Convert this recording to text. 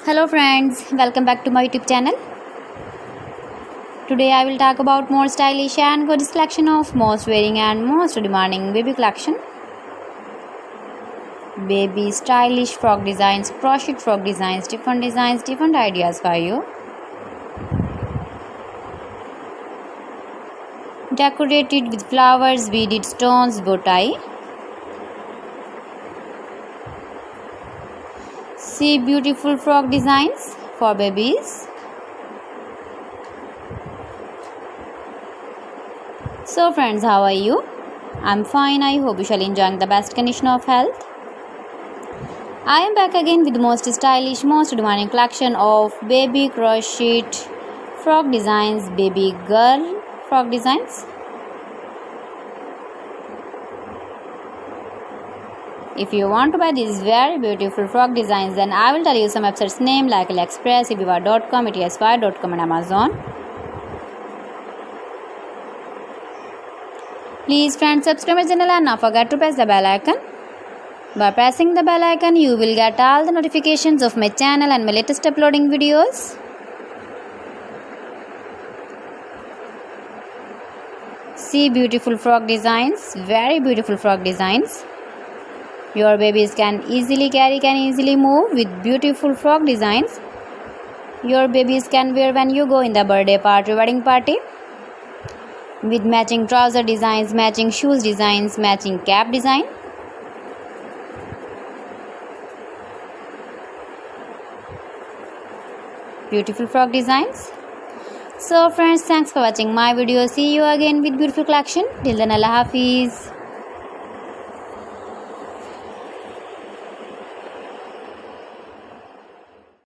Hello friends, welcome back to my YouTube channel. Today I will talk about more stylish and gorgeous collection of most wearing and most demanding baby collection. Baby stylish frock designs, crochet frock designs, different ideas for you. Decorated with flowers, beaded stones, bow tie. See beautiful frock designs for babies. So friends, how are you? I'm fine. I hope you shall enjoy the best condition of health. I am back again with the most stylish, most demanding collection of baby crocheted frock designs, baby girl frock designs. If you want to buy these very beautiful frock designs, then I will tell you some websites name like AliExpress, ebiva.com, etsy.com and Amazon. Please friends, subscribe my channel and not forget to press the bell icon. By pressing the bell icon, you will get all the notifications of my channel and my latest uploading videos. See beautiful frock designs, very beautiful frock designs. Your babies can easily carry, can easily move with beautiful frock designs. Your babies can wear when you go in the birthday party, wedding party. With matching trouser designs, matching shoes designs, matching cap design. Beautiful frock designs. So friends, thanks for watching my video. See you again with beautiful collection. Till then, Allah Hafiz.